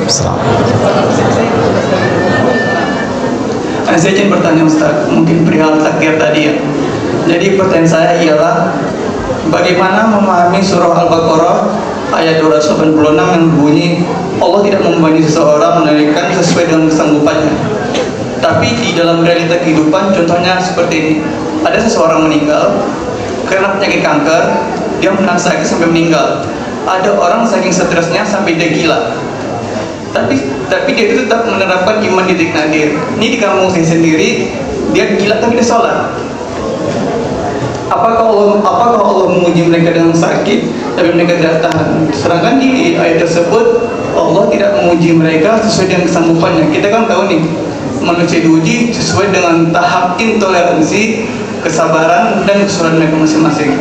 Waalaikumsalam. Saya ingin bertanya Ustaz, mungkin perihal takdir tadi ya. Jadi pertanyaan saya ialah, bagaimana memahami surah Al-Baqarah ayat 286 yang berbunyi Allah tidak membebani seseorang menaikkan sesuai dengan kesanggupannya. Tapi di dalam realita kehidupan, contohnya seperti ini, ada seseorang meninggal karena penyakit kanker, dia menahan sakit sampai meninggal. Ada orang saking stresnya sampai dia gila. Tapi dia itu tetap menerapkan iman di titik nadir. Ini di kampung saya sendiri, dia gila tapi dia sholat. Apakah Allah menguji mereka dengan sakit tapi mereka tidak tahan? Sedangkan di ayat tersebut Allah tidak menguji mereka sesuai dengan kesanggupannya. Kita kan tahu nih, manusia diuji sesuai dengan tahap intoleransi, kesabaran, dan kesulitan mereka masing-masing.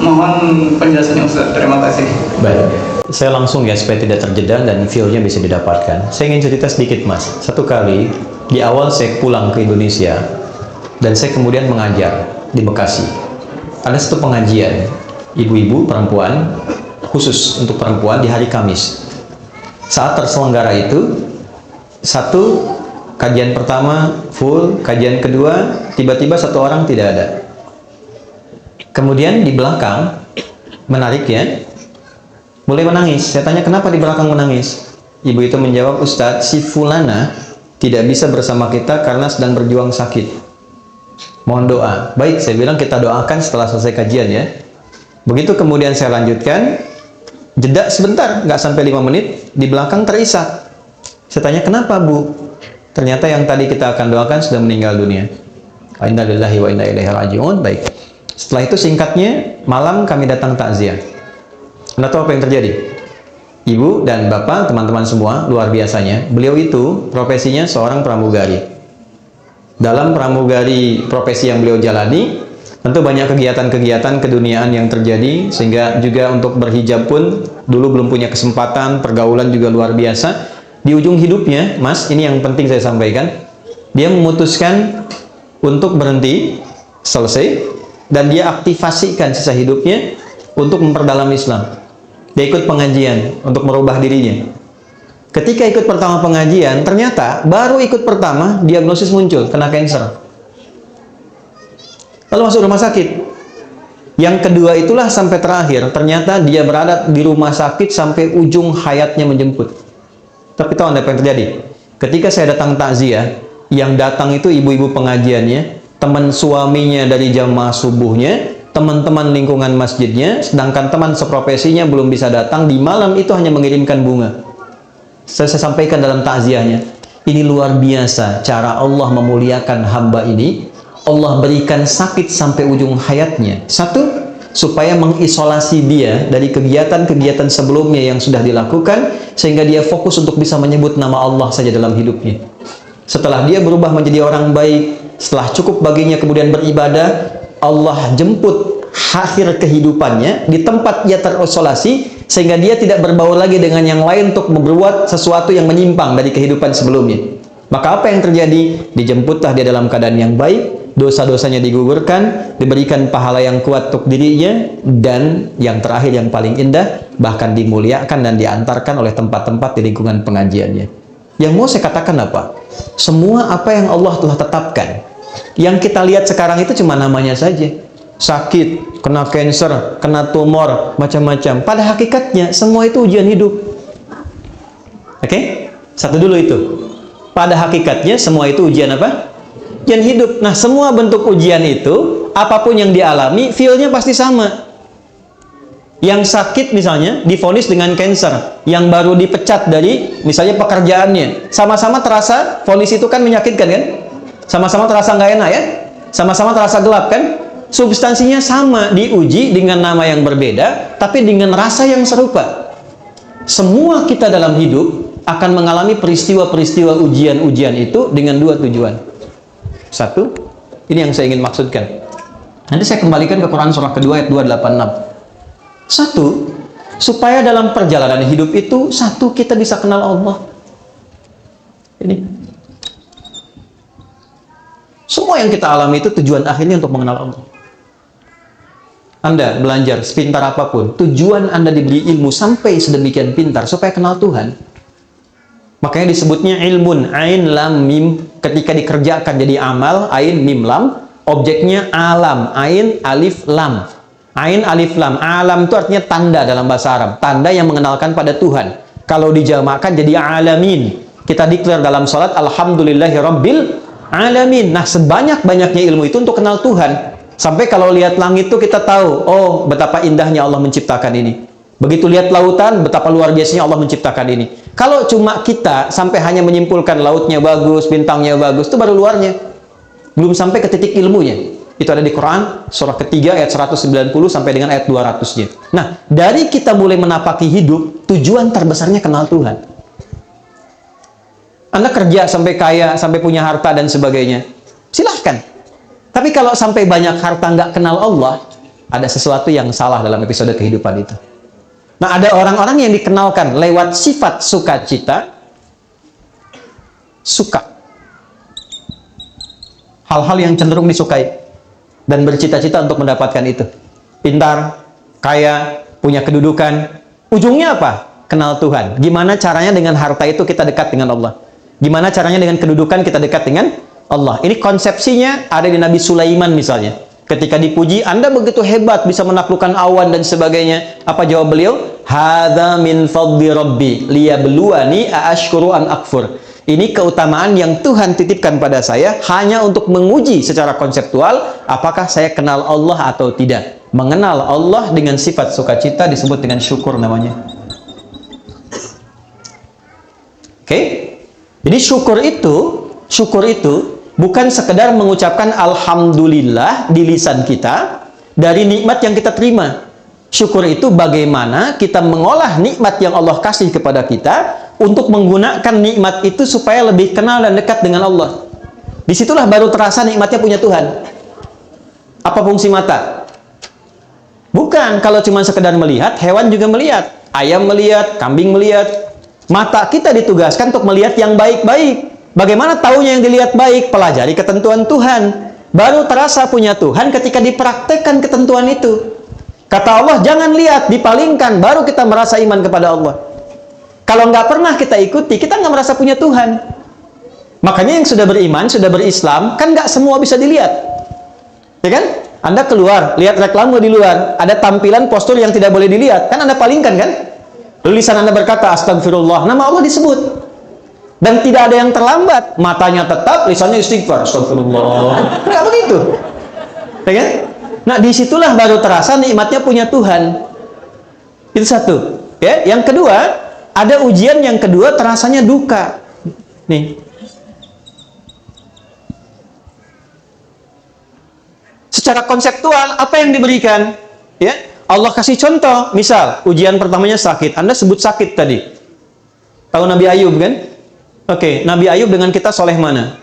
Mohon penjelasannya Ustaz. Terima kasih. Baik, saya langsung ya supaya tidak terjeda dan feel-nya bisa didapatkan. Saya ingin cerita sedikit Mas. Satu kali di awal saya pulang ke Indonesia dan saya kemudian mengajar di Bekasi. Ada satu pengajian ibu-ibu perempuan khusus untuk perempuan di hari Kamis. Saat terselenggara itu, satu kajian pertama full, kajian kedua tiba-tiba satu orang tidak ada. Kemudian di belakang, menarik ya, mulai menangis. Saya tanya kenapa di belakang menangis. Ibu itu menjawab, Ustadz, si Fulana tidak bisa bersama kita karena sedang berjuang sakit. Mohon doa. Baik, saya bilang kita doakan setelah selesai kajian ya. Begitu kemudian saya lanjutkan, jeda sebentar, nggak sampai 5 menit, di belakang terisak. Saya tanya kenapa Bu? Ternyata yang tadi kita akan doakan sudah meninggal dunia. Inna lillahi wa inna ilaihi raji'un. Baik. Setelah itu singkatnya, malam kami datang takziah. Anda tahu apa yang terjadi? Ibu dan Bapak, teman-teman semua, luar biasanya. Beliau itu profesinya seorang pramugari. Dalam pramugari profesi yang beliau jalani, tentu banyak kegiatan-kegiatan keduniaan yang terjadi, sehingga juga untuk berhijab pun dulu belum punya kesempatan, pergaulan juga luar biasa. Di ujung hidupnya, Mas, ini yang penting saya sampaikan, dia memutuskan untuk berhenti, selesai, dan dia aktifasikan sisa hidupnya untuk memperdalam Islam. Dia ikut pengajian untuk merubah dirinya. Ketika ikut pertama pengajian, ternyata baru ikut pertama diagnosis muncul kena kanker. Lalu masuk rumah sakit. Yang kedua itulah sampai terakhir, ternyata dia berada di rumah sakit sampai ujung hayatnya menjemput. Tapi tahu Anda apa yang terjadi? Ketika saya datang takziah, yang datang itu ibu-ibu pengajiannya, teman suaminya dari jamaah subuhnya, teman-teman lingkungan masjidnya, sedangkan teman seprofesinya belum bisa datang, di malam itu hanya mengirimkan bunga. Saya sampaikan dalam takziahnya, ini luar biasa cara Allah memuliakan hamba ini. Allah berikan sakit sampai ujung hayatnya. Satu, supaya mengisolasi dia dari kegiatan-kegiatan sebelumnya yang sudah dilakukan, sehingga dia fokus untuk bisa menyebut nama Allah saja dalam hidupnya. Setelah dia berubah menjadi orang baik, setelah cukup baginya kemudian beribadah, Allah jemput akhir kehidupannya di tempat dia terisolasi, sehingga dia tidak berbaur lagi dengan yang lain untuk membuat sesuatu yang menyimpang dari kehidupan sebelumnya. Maka apa yang terjadi? Dijemputlah dia dalam keadaan yang baik, dosa-dosanya digugurkan, diberikan pahala yang kuat untuk dirinya, dan yang terakhir yang paling indah, bahkan dimuliakan dan diantarkan oleh tempat-tempat di lingkungan pengajiannya. Yang mau saya katakan apa? Semua apa yang Allah telah tetapkan, yang kita lihat sekarang itu cuma namanya saja. Sakit, kena kanker, kena tumor, macam-macam. Pada hakikatnya semua itu ujian hidup. Oke? Satu dulu itu. Pada hakikatnya semua itu ujian apa? Ujian hidup. Nah, semua bentuk ujian itu, apapun yang dialami, feel-nya pasti sama. Yang sakit misalnya divonis dengan kanker, yang baru dipecat dari misalnya pekerjaannya, sama-sama terasa vonis itu kan menyakitkan kan? Sama-sama terasa nggak enak ya? Sama-sama terasa gelap kan? Substansinya sama, diuji dengan nama yang berbeda, tapi dengan rasa yang serupa. Semua kita dalam hidup akan mengalami peristiwa-peristiwa ujian-ujian itu dengan dua tujuan. Satu, ini yang saya ingin maksudkan. Nanti saya kembalikan ke Quran surah kedua ayat 286. Satu, supaya dalam perjalanan hidup itu, satu, kita bisa kenal Allah. Ini. Semua yang kita alami itu tujuan akhirnya untuk mengenal Allah. Anda belajar sepintar apapun, tujuan Anda diberi ilmu sampai sedemikian pintar supaya kenal Tuhan. Makanya disebutnya ilmun, ain lam mim. Ketika dikerjakan jadi amal, ain mim lam, objeknya alam, ain alif lam. Ain alif lam, alam itu artinya tanda dalam bahasa Arab, tanda yang mengenalkan pada Tuhan. Kalau dijamakkan jadi alamin. Kita declare dalam salat alhamdulillahi rabbil alamin. Nah, sebanyak-banyaknya ilmu itu untuk kenal Tuhan. Sampai kalau lihat langit itu kita tahu, oh betapa indahnya Allah menciptakan ini. Begitu lihat lautan, betapa luar biasanya Allah menciptakan ini. Kalau cuma kita sampai hanya menyimpulkan lautnya bagus, bintangnya bagus, itu baru luarnya. Belum sampai ke titik ilmunya. Itu ada di Quran, surah ketiga ayat 190 sampai dengan ayat 200-nya. Nah, dari kita mulai menapaki hidup, tujuan terbesarnya kenal Tuhan. Anda kerja sampai kaya, sampai punya harta dan sebagainya. Silahkan. Tapi kalau sampai banyak harta nggak kenal Allah, ada sesuatu yang salah dalam episode kehidupan itu. Nah, ada orang-orang yang dikenalkan lewat sifat sukacita, suka. Hal-hal yang cenderung disukai. Dan bercita-cita untuk mendapatkan itu. Pintar, kaya, punya kedudukan. Ujungnya apa? Kenal Tuhan. Gimana caranya dengan harta itu kita dekat dengan Allah? Gimana caranya dengan kedudukan kita dekat dengan Allah? Ini konsepsinya ada di Nabi Sulaiman misalnya. Ketika dipuji, Anda begitu hebat bisa menaklukkan awan dan sebagainya. Apa jawab beliau? Hadza min fadli rabbi liyabluwani aashkuru an akfur. Ini keutamaan yang Tuhan titipkan pada saya hanya untuk menguji secara konseptual apakah saya kenal Allah atau tidak. Mengenal Allah dengan sifat sukacita disebut dengan syukur namanya. Oke? Jadi syukur itu bukan sekedar mengucapkan alhamdulillah di lisan kita dari nikmat yang kita terima. Syukur itu bagaimana kita mengolah nikmat yang Allah kasih kepada kita untuk menggunakan nikmat itu supaya lebih kenal dan dekat dengan Allah. Disitulah baru terasa nikmatnya punya Tuhan. Apa fungsi mata? Bukan kalau cuma sekedar melihat, hewan juga melihat. Ayam melihat, kambing melihat. Mata kita ditugaskan untuk melihat yang baik-baik. Bagaimana taunya yang dilihat baik? Pelajari ketentuan Tuhan. Baru terasa punya Tuhan ketika dipraktekkan ketentuan itu. Kata Allah, jangan lihat, dipalingkan. Baru kita merasa iman kepada Allah. Kalau nggak pernah kita ikuti, kita nggak merasa punya Tuhan. Makanya yang sudah beriman, sudah berislam, kan nggak semua bisa dilihat. Ya kan? Anda keluar, lihat reklame di luar. Ada tampilan postur yang tidak boleh dilihat. Kan Anda palingkan kan? Lisan Anda berkata, astagfirullah. Nama Allah disebut. Dan tidak ada yang terlambat. Matanya tetap, lisannya istighfar. Astagfirullah. Nggak begitu. Ya kan? Nah, disitulah baru terasa nikmatnya punya Tuhan. Itu satu. Ya, yang kedua, ada ujian yang kedua terasanya duka. Nih. Secara konseptual, apa yang diberikan? Ya, Allah kasih contoh. Misal, ujian pertamanya sakit. Anda sebut sakit tadi. Tahu Nabi Ayub kan? Oke, Nabi Ayub dengan kita soleh mana?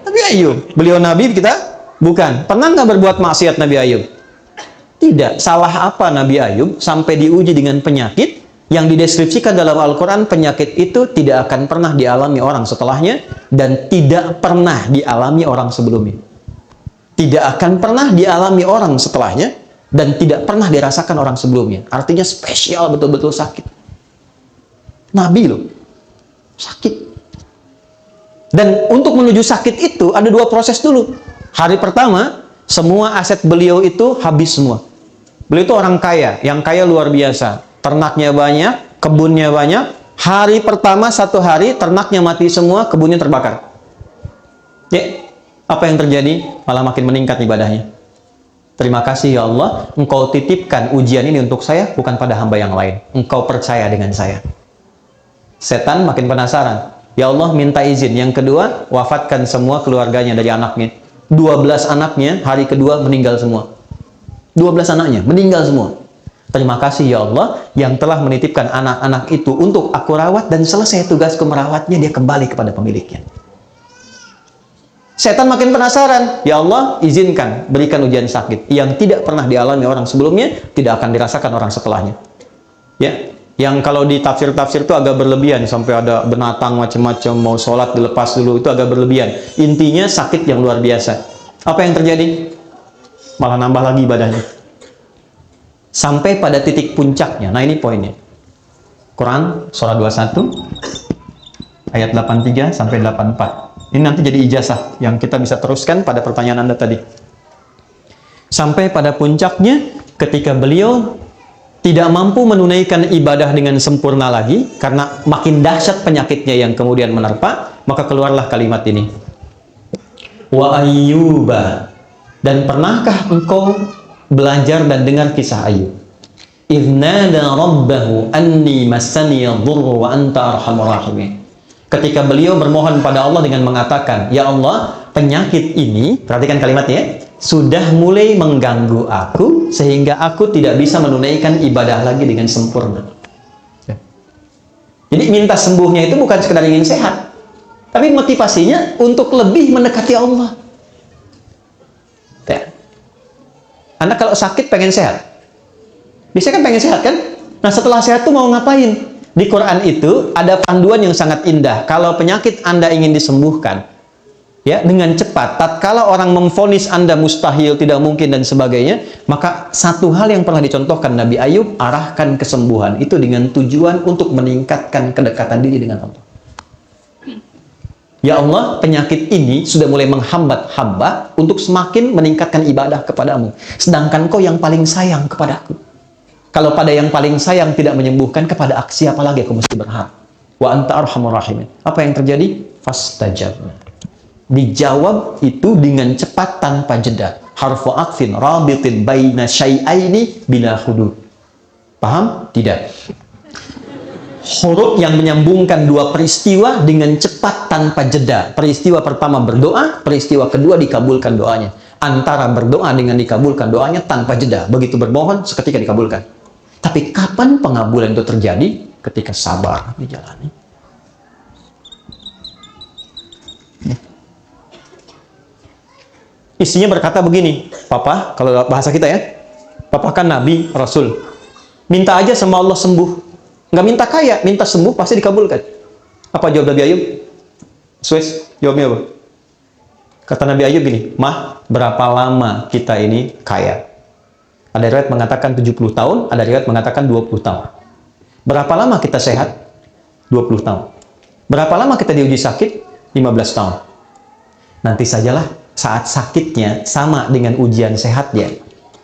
Nabi Ayub. Beliau Nabi, kita bukan. Pernah nggak berbuat maksiat Nabi Ayub? Tidak. Salah apa Nabi Ayub sampai diuji dengan penyakit yang dideskripsikan dalam Al-Quran? Penyakit itu tidak akan pernah dialami orang setelahnya dan tidak pernah dialami orang sebelumnya. Tidak akan pernah dialami orang setelahnya dan tidak pernah dirasakan orang sebelumnya. Artinya spesial, betul-betul sakit. Nabi loh. Sakit. Dan untuk menuju sakit itu ada dua proses dulu. Hari pertama, semua aset beliau itu habis semua. Beliau itu orang kaya, yang kaya luar biasa. Ternaknya banyak, kebunnya banyak. Hari pertama, satu hari, ternaknya mati semua, kebunnya terbakar. Ya, apa yang terjadi? Malah makin meningkat ibadahnya. Terima kasih ya Allah, Engkau titipkan ujian ini untuk saya, bukan pada hamba yang lain. Engkau percaya dengan saya. Setan makin penasaran. Ya Allah, minta izin. Yang kedua, wafatkan semua keluarganya dari anaknya. 12 anaknya, hari kedua meninggal semua. 12 anaknya, meninggal semua. Terima kasih ya Allah, yang telah menitipkan anak-anak itu untuk aku rawat, dan selesai tugasku merawatnya, dia kembali kepada pemiliknya. Setan makin penasaran. Ya Allah, izinkan, berikan ujian sakit. Yang tidak pernah dialami orang sebelumnya, tidak akan dirasakan orang setelahnya. Ya, yang kalau di tafsir-tafsir itu agak berlebihan, sampai ada binatang macam-macam, mau sholat dilepas dulu, itu agak berlebihan. Intinya sakit yang luar biasa. Apa yang terjadi? Malah nambah lagi ibadahnya. Sampai pada titik puncaknya. Nah, ini poinnya. Quran, surah 21, ayat 83 sampai 84. Ini nanti jadi ijazah yang kita bisa teruskan pada pertanyaan Anda tadi. Sampai pada puncaknya ketika beliau tidak mampu menunaikan ibadah dengan sempurna lagi karena makin dahsyat penyakitnya yang kemudian menerpa, maka keluarlah kalimat ini. Wa Ayyuba, dan pernahkah engkau belajar dan dengar kisah Ayub? Idnada rabbahu anni massani yadhurru wa anta arhamur rahimin. Ketika beliau bermohon pada Allah dengan mengatakan, ya Allah, penyakit ini, perhatikan kalimatnya, sudah mulai mengganggu aku sehingga aku tidak bisa menunaikan ibadah lagi dengan sempurna. Jadi minta sembuhnya itu bukan sekedar ingin sehat, tapi motivasinya untuk lebih mendekati Allah. Ya. Anda kalau sakit pengen sehat, biasanya kan pengen sehat kan? Nah setelah sehat tuh mau ngapain? Di Quran itu ada panduan yang sangat indah. Kalau penyakit Anda ingin disembuhkan, ya, dengan cepat, tatkala orang memvonis Anda mustahil, tidak mungkin dan sebagainya, maka satu hal yang pernah dicontohkan Nabi Ayub, arahkan kesembuhan itu dengan tujuan untuk meningkatkan kedekatan diri dengan Allah. Ya Allah, penyakit ini sudah mulai menghambat hamba untuk semakin meningkatkan ibadah kepadamu, sedangkan kau yang paling sayang kepadaku. Kalau pada yang paling sayang tidak menyembuhkan, kepada siapa lagi aku mesti berharap? Wa anta arhamur rahimin. Apa yang terjadi? Fastajabna. Dijawab itu dengan cepat tanpa jeda. Harfu atfin rabitin baina syai'aini bila hudud. Paham? Tidak. Huruf yang menyambungkan dua peristiwa dengan cepat tanpa jeda. Peristiwa pertama berdoa, peristiwa kedua dikabulkan doanya. Antara berdoa dengan dikabulkan doanya tanpa jeda. Begitu bermohon, seketika dikabulkan. Tapi kapan pengabulan itu terjadi? Ketika sabar dijalani. Istrinya berkata begini, Papa, kalau bahasa kita ya, Papa kan Nabi, Rasul. Minta aja sama Allah sembuh. Nggak minta kaya, minta sembuh, pasti dikabulkan. Apa jawab Nabi Ayub? Suez, jawabnya apa? Kata Nabi Ayub gini, Mah, berapa lama kita ini kaya? Ada riwayat mengatakan 70 tahun, ada riwayat mengatakan 20 tahun. Berapa lama kita sehat? 20 tahun. Berapa lama kita diuji sakit? 15 tahun. Nanti sajalah saat sakitnya sama dengan ujian sehatnya.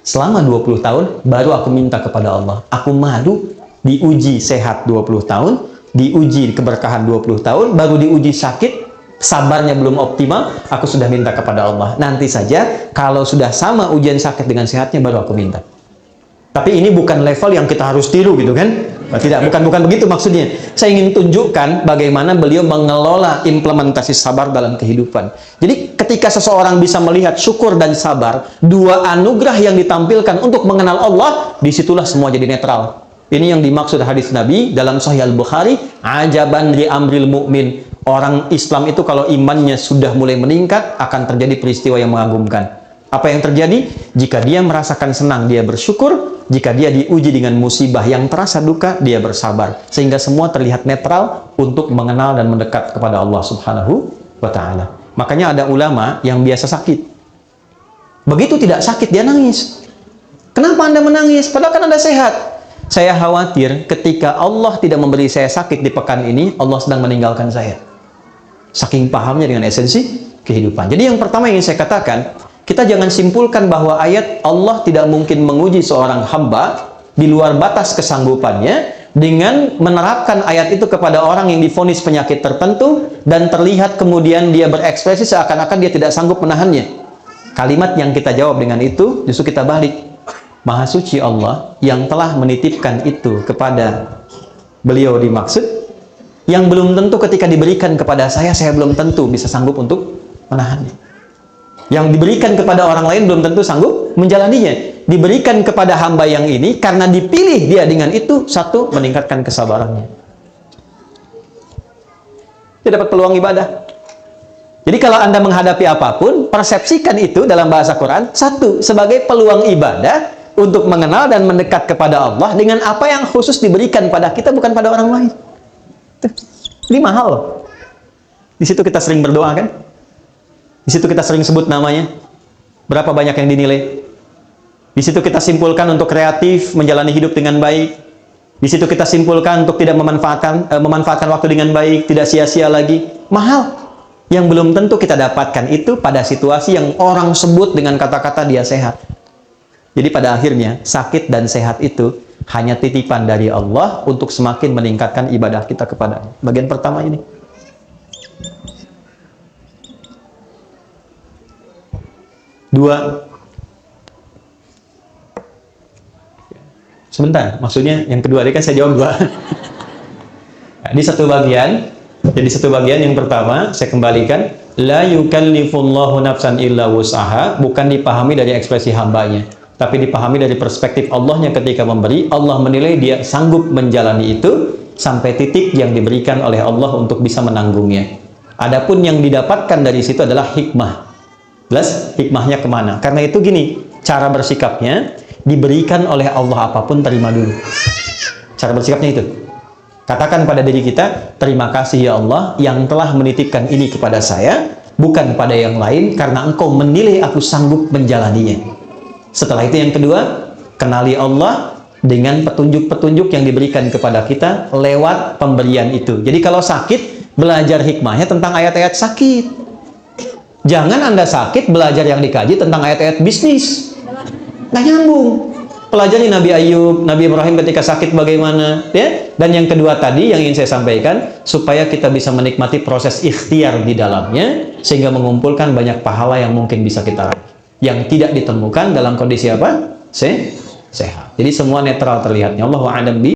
Selama 20 tahun, baru aku minta kepada Allah. Aku madu, diuji sehat 20 tahun, diuji keberkahan 20 tahun, baru diuji sakit, sabarnya belum optimal, aku sudah minta kepada Allah. Nanti saja, kalau sudah sama ujian sakit dengan sehatnya, baru aku minta. Tapi ini bukan level yang kita harus tiru gitu kan? Tidak, bukan begitu maksudnya. Saya ingin tunjukkan bagaimana beliau mengelola implementasi sabar dalam kehidupan. Jadi ketika seseorang bisa melihat syukur dan sabar, dua anugerah yang ditampilkan untuk mengenal Allah, disitulah semua jadi netral. Ini yang dimaksud hadis Nabi dalam Sahih Al-Bukhari, ajaban li amril mu'min. Orang Islam itu kalau imannya sudah mulai meningkat, akan terjadi peristiwa yang mengagumkan. Apa yang terjadi? Jika dia merasakan senang, dia bersyukur. Jika dia diuji dengan musibah yang terasa duka, dia bersabar. Sehingga semua terlihat netral untuk mengenal dan mendekat kepada Allah Subhanahu wa Ta'ala. Makanya ada ulama yang biasa sakit. Begitu tidak sakit, dia nangis. Kenapa Anda menangis? Padahal kan Anda sehat. Saya khawatir ketika Allah tidak memberi saya sakit di pekan ini, Allah sedang meninggalkan saya. Saking pahamnya dengan esensi kehidupan. Jadi yang pertama yang ingin saya katakan, kita jangan simpulkan bahwa ayat Allah tidak mungkin menguji seorang hamba di luar batas kesanggupannya dengan menerapkan ayat itu kepada orang yang divonis penyakit tertentu dan terlihat kemudian dia berekspresi seakan-akan dia tidak sanggup menahannya. Kalimat yang kita jawab dengan itu justru kita balik. Maha suci Allah yang telah menitipkan itu kepada beliau dimaksud, yang belum tentu ketika diberikan kepada saya belum tentu bisa sanggup untuk menahannya. Yang diberikan kepada orang lain belum tentu sanggup menjalaninya. Diberikan kepada hamba yang ini karena dipilih dia dengan itu, satu, meningkatkan kesabarannya. Dia dapat peluang ibadah. Jadi kalau Anda menghadapi apapun, persepsikan itu dalam bahasa Quran, satu, sebagai peluang ibadah untuk mengenal dan mendekat kepada Allah dengan apa yang khusus diberikan pada kita, bukan pada orang lain. Ini mahal loh. Di situ kita sering berdoa kan? Di situ kita sering sebut namanya. Berapa banyak yang dinilai? Di situ kita simpulkan untuk kreatif, menjalani hidup dengan baik. Di situ kita simpulkan untuk tidak memanfaatkan waktu dengan baik, tidak sia-sia lagi. Mahal. Yang belum tentu kita dapatkan itu pada situasi yang orang sebut dengan kata-kata dia sehat. Jadi pada akhirnya sakit dan sehat itu hanya titipan dari Allah untuk semakin meningkatkan ibadah kita kepada-Nya. Bagian pertama ini. Dua. Sebentar, maksudnya yang kedua tadi kan saya jawab dua. Nah, di satu bagian, jadi satu bagian yang pertama saya kembalikan, la yukallifullahu nafsan illa wus'aha, bukan dipahami dari ekspresi hambanya, tapi dipahami dari perspektif Allahnya ketika memberi. Allah menilai dia sanggup menjalani itu sampai titik yang diberikan oleh Allah untuk bisa menanggungnya. Adapun yang didapatkan dari situ adalah hikmah. Jelas hikmahnya kemana? Karena itu gini, cara bersikapnya diberikan oleh Allah apapun terima dulu. Cara bersikapnya itu. Katakan pada diri kita, terima kasih ya Allah yang telah menitipkan ini kepada saya, bukan pada yang lain, karena Engkau menilai aku sanggup menjalaninya. Setelah itu yang kedua, kenali Allah dengan petunjuk-petunjuk yang diberikan kepada kita lewat pemberian itu. Jadi kalau sakit, belajar hikmahnya tentang ayat-ayat sakit. Jangan Anda sakit belajar yang dikaji tentang ayat-ayat bisnis. Nggak nyambung. Pelajari Nabi Ayub, Nabi Ibrahim ketika sakit bagaimana, ya. Dan yang kedua tadi yang ingin saya sampaikan, supaya kita bisa menikmati proses ikhtiar di dalamnya, sehingga mengumpulkan banyak pahala yang mungkin bisa kita raih, yang tidak ditemukan dalam kondisi apa? Sehat. Jadi semua netral terlihatnya. Allahu a'lam bi